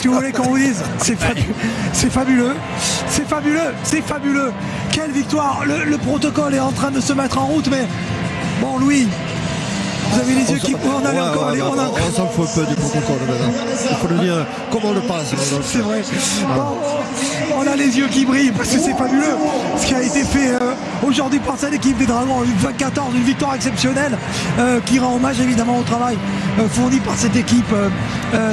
que vous voulez qu'on vous dise? C'est fabuleux, c'est fabuleux, c'est fabuleux, c'est fabuleux. Quelle victoire! Le protocole est en train de se mettre en route, mais bon, Louis, vous avez les yeux qui... On a encore... On s'en fout un peu du protocole maintenant. Il faut le dire comme on le pense. C'est vrai. Bon, on a les yeux qui brillent parce que c'est fabuleux ce qui a été fait aujourd'hui par cette équipe des Dragons. Une 20-14, une victoire exceptionnelle qui rend hommage évidemment au travail fourni par cette équipe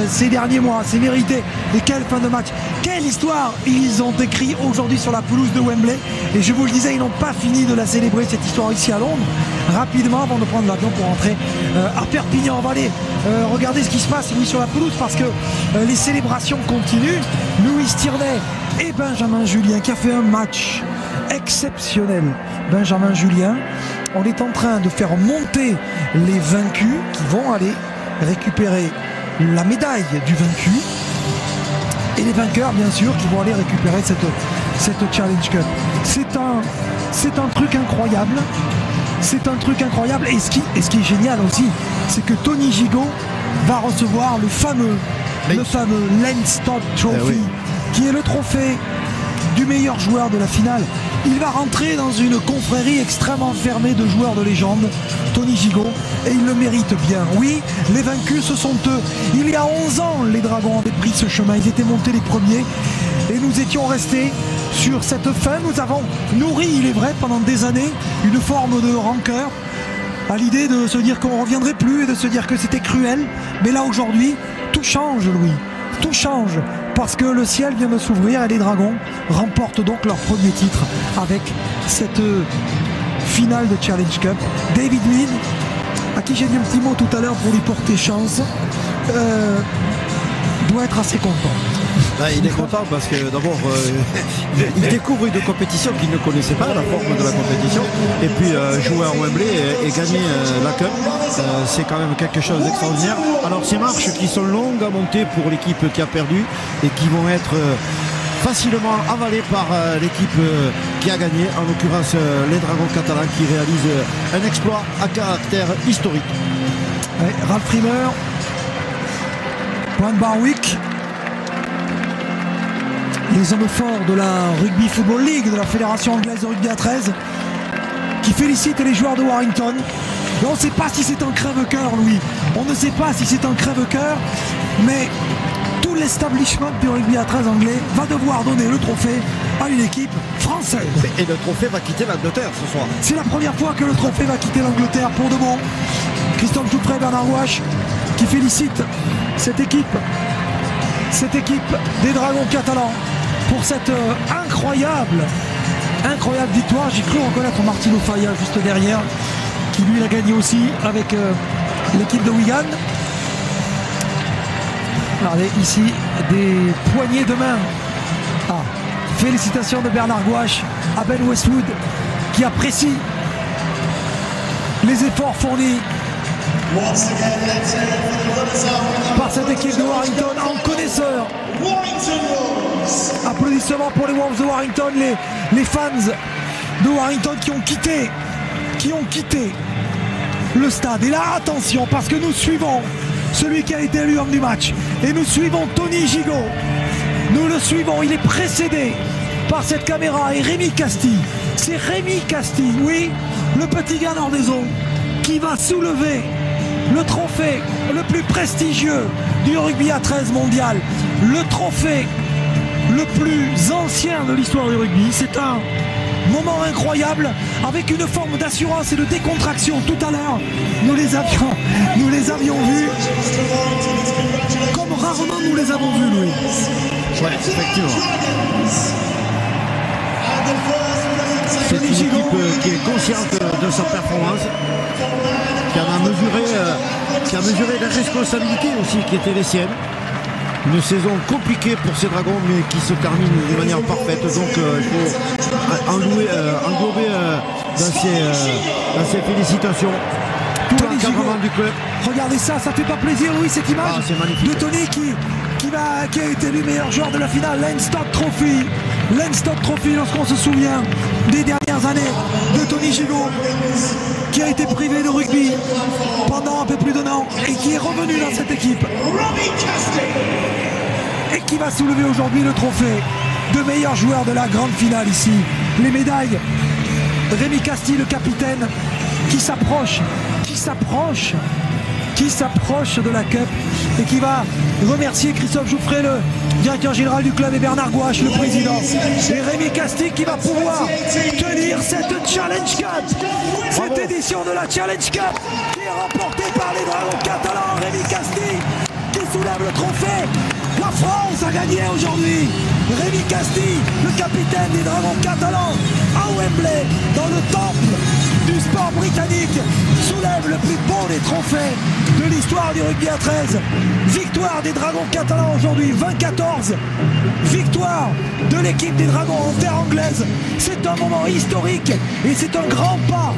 ces derniers mois. C'est mérité. Et quelle fin de match, quelle histoire ils ont écrit aujourd'hui sur la pelouse de Wembley. Et je vous le disais, ils n'ont pas fini de la célébrer, cette histoire ici à Londres, rapidement avant de prendre l'avion pour rentrer à Perpignan. On va aller regarder ce qui se passe, oui, sur la pelouse, parce que les célébrations continuent. Louis Tierney et Benjamin Julien qui a fait un match exceptionnel. Benjamin Julien, on est en train de faire monter les vaincus qui vont aller récupérer la médaille du vaincu, et les vainqueurs bien sûr qui vont aller récupérer cette Challenge Cup. C'est un truc incroyable. C'est un truc incroyable. Et ce qui est génial aussi, c'est que Tony Gigot va recevoir le fameux Lance Todd Trophy, qui est le trophée du meilleur joueur de la finale. Il va rentrer dans une confrérie extrêmement fermée de joueurs de légende, Tony Gigot, et il le mérite bien. Oui, les vaincus, ce sont eux. Il y a 11 ans, les Dragons avaient pris ce chemin. Ils étaient montés les premiers et nous étions restés sur cette fin. Nous avons nourri, il est vrai, pendant des années, une forme de rancœur à l'idée de se dire qu'on ne reviendrait plus et de se dire que c'était cruel. Mais là, aujourd'hui, tout change, Louis. Tout change. Parce que le ciel vient de s'ouvrir et les Dragons remportent donc leur premier titre avec cette finale de Challenge Cup. David Mead, à qui j'ai dit un petit mot tout à l'heure pour lui porter chance, doit être assez content. Il est content parce que d'abord il découvre une compétition qu'il ne connaissait pas, la forme de la compétition, et puis jouer à Wembley et gagner la Cup, c'est quand même quelque chose d'extraordinaire. Alors ces marches qui sont longues à monter pour l'équipe qui a perdu et qui vont être facilement avalées par l'équipe qui a gagné, en l'occurrence les Dragons catalans, qui réalisent un exploit à caractère historique. Ouais, Ralph Rimmer, Brent Barwick, les hommes forts de la Rugby Football League, de la Fédération anglaise de rugby à 13, qui félicitent les joueurs de Warrington. Et on ne sait pas si c'est un crève-cœur, Louis. On ne sait pas si c'est un crève-cœur, mais tout l'establishment du rugby à 13 anglais va devoir donner le trophée à une équipe française. Et le trophée va quitter l'Angleterre ce soir. C'est la première fois que le trophée va quitter l'Angleterre pour de bon. Christophe Toupret, Bernard Gouache, qui félicite cette équipe des Dragons catalans pour cette incroyable victoire. J'ai cru reconnaître Martino Faya juste derrière, qui lui l'a gagné aussi avec l'équipe de Wigan. Regardez ici des poignées de main. Félicitations de Bernard Gouache à Ben Westwood, qui apprécie les efforts fournis par cette équipe de Warrington en connaisseur. Applaudissements pour les Wolves de Warrington, les fans de Warrington qui ont quitté le stade. Et là, attention, parce que nous suivons celui qui a été élu homme du match, et nous suivons Tony Gigot. Nous le suivons, il est précédé par cette caméra, et Rémi Castille. C'est Rémi Castille, oui, le petit gars nordaiseau, qui va soulever le trophée le plus prestigieux du rugby à 13 mondial, le trophée le plus ancien de l'histoire du rugby. C'est un moment incroyable, avec une forme d'assurance et de décontraction. Tout à l'heure, nous les avions vus comme rarement nous les avons vus, Louis. Ouais, effectivement. C'est une équipe qui est consciente de sa performance, qui a mesuré la responsabilité aussi qui était les siennes. Une saison compliquée pour ces Dragons, mais qui se termine de manière parfaite. Donc il faut englober dans ces félicitations tout l'encadrement du club. Regardez ça, ça fait pas plaisir, Louis, cette image de Tony qui a été élu meilleur joueur de la finale. Lance Todd Trophy, lorsqu'on se souvient des dernières années de Tony Gigot, qui a été privé de rugby pendant un peu plus d'un an et qui est revenu dans cette équipe. et qui va soulever aujourd'hui le trophée de meilleur joueur de la grande finale ici. Les médailles, Rémi Castille, le capitaine, qui s'approche de la Cup et qui va remercier Christophe Jouffret, le directeur général du club, et Bernard Gouache, le président. Et Rémi Castille qui va pouvoir tenir cette Challenge Cup, cette édition de la Challenge Cup qui est remportée par les Dragons catalans. Rémi Castille qui soulève le trophée. La France a gagné aujourd'hui. Rémi Castille, le capitaine des Dragons catalans, à Wembley, dans le temple du sport britannique, soulève le plus beau des trophées de l'histoire du rugby à 13. Victoire des Dragons catalans aujourd'hui, 20-14. Victoire de l'équipe des Dragons en terre anglaise. C'est un moment historique et c'est un grand pas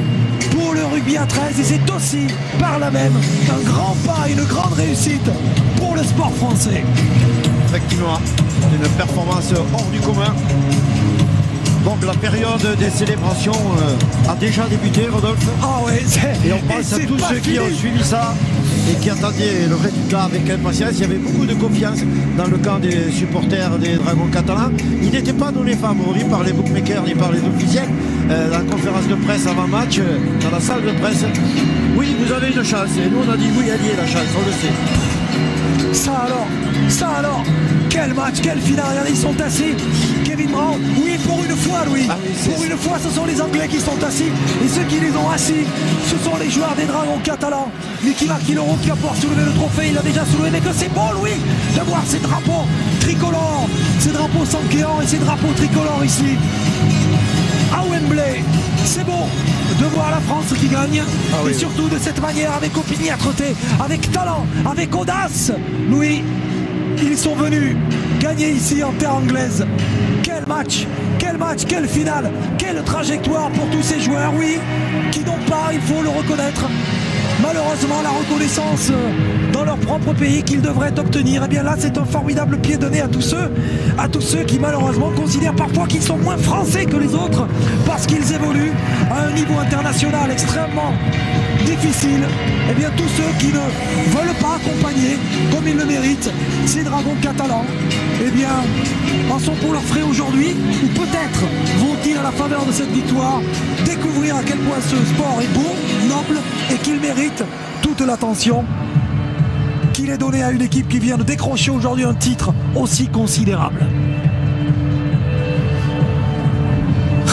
pour le rugby à 13 et c'est aussi par là même un grand pas, une grande réussite pour le sport français. Effectivement, une performance hors du commun. Donc la période des célébrations a déjà débuté, Rodolphe. Ah ouais, et on pense à tous ceux qui ont suivi ça et qui attendaient le résultat avec impatience. Il y avait beaucoup de confiance dans le camp des supporters des Dragons catalans. Il n'était pas donné favori par les bookmakers ni par les officiels. Dans la conférence de presse avant match, dans la salle de presse, oui, vous avez une chance. Et nous on a dit oui, elle y est la chance, on le sait. Ça alors, quel match, quelle finale, regardez, ils sont assis. Kevin Brown, oui, pour une fois, Louis, pour une fois, ce sont les Anglais qui sont assis, et ceux qui les ont assis, ce sont les joueurs des Dragons catalans. Mickey Marquiloro qui va pouvoir soulever le trophée, il a déjà soulevé, mais que c'est beau, Louis, de voir ces drapeaux tricolores, ces drapeaux sankéants et ces drapeaux tricolores ici, à Wembley. C'est beau de voir la France qui gagne, et surtout de cette manière, avec opiniâtreté, avec talent, avec audace. Louis, ils sont venus gagner ici en terre anglaise. Quel match, quelle finale, quelle trajectoire pour tous ces joueurs, oui, qui n'ont pas, il faut le reconnaître, malheureusement la reconnaissance dans leur propre pays qu'ils devraient obtenir. Et bien là, c'est un formidable pied donné à tous ceux qui malheureusement considèrent parfois qu'ils sont moins français que les autres parce qu'ils évoluent à un niveau international extrêmement difficile. Et bien tous ceux qui ne veulent pas accompagner comme ils le méritent ces Dragons catalans, et bien en sont pour leurs frais aujourd'hui, ou peut-être vont-ils à la faveur de cette victoire découvrir à quel point ce sport est beau, noble et qu'il mérite toute l'attention qu'il est donné à une équipe qui vient de décrocher aujourd'hui un titre aussi considérable.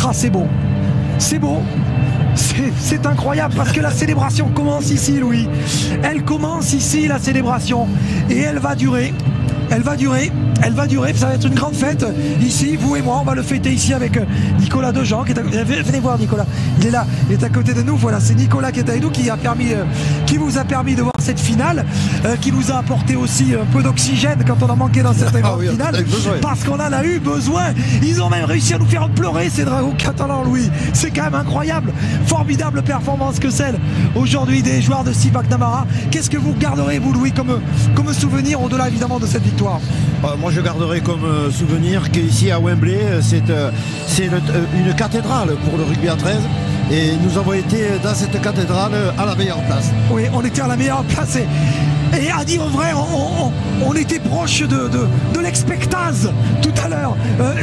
Ah, c'est beau, c'est incroyable parce que la célébration commence ici, Louis. Elle commence ici, la célébration, et elle va durer, ça va être une grande fête ici, vous et moi, on va le fêter ici avec Nicolas Dejean qui est venez voir Nicolas, il est là, il est à côté de nous, voilà, c'est Nicolas qui est avec nous, qui vous a permis de voir cette finale, qui nous a apporté aussi un peu d'oxygène quand on a manqué dans cette grande finale, parce qu'on en a eu besoin. Ils ont même réussi à nous faire pleurer, ces Dragons catalans, Louis, c'est quand même incroyable, formidable performance que celle aujourd'hui des joueurs de Steve McNamara. Qu'est-ce que vous garderez, vous, Louis, comme souvenir au-delà évidemment de cette victoire? Moi je garderai comme souvenir qu'ici à Wembley c'est une cathédrale pour le rugby à 13 et nous avons été dans cette cathédrale à la meilleure place. Oui, on était à la meilleure place et à dire vrai, on était proche de l'expectase tout à l'heure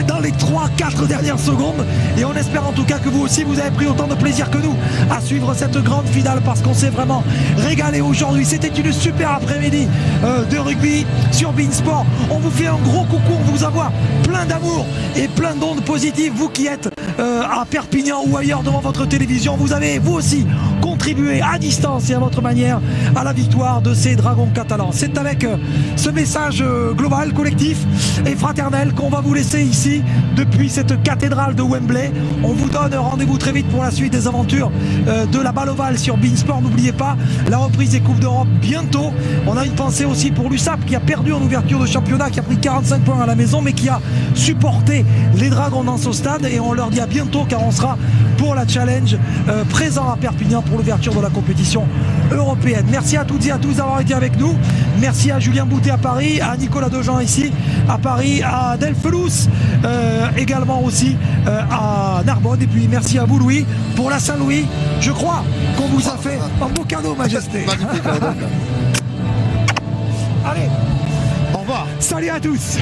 dans les 3-4 dernières secondes, et on espère en tout cas que vous aussi vous avez pris autant de plaisir que nous à suivre cette grande finale, parce qu'on s'est vraiment régalé aujourd'hui. C'était une super après-midi de rugby sur beIN Sport. On vous fait un gros coucou, on vous envoie plein d'amour et plein d'ondes positives, vous qui êtes à Perpignan ou ailleurs devant votre télévision. Vous avez vous aussi contribué à distance et à votre manière à la victoire de ces Dragons catalans. C'est avec ce message global, collectif et fraternel qu'on va vous laisser ici depuis cette cathédrale de Wembley. On vous donne rendez-vous très vite pour la suite des aventures de la balle ovale sur beIN Sport. N'oubliez pas la reprise des Coupes d'Europe bientôt. On a une pensée aussi pour l'USAP qui a perdu en ouverture de championnat, qui a pris 45 points à la maison, mais qui a supporté les Dragons dans ce stade, et on leur dit à bientôt car on sera pour la challenge présent à Perpignan pour l'ouverture de la compétition européenne. Merci à toutes et à tous d'avoir été avec nous. Merci à Julien Boutet à Paris, à Nicolas Dejean ici à Paris, à Delphelous également aussi à Narbonne, et puis merci à vous, Louis, pour la Saint-Louis. Je crois qu'on vous a fait un beau cadeau, Majesté. Magnifique. Allez, revoir. Salut à tous.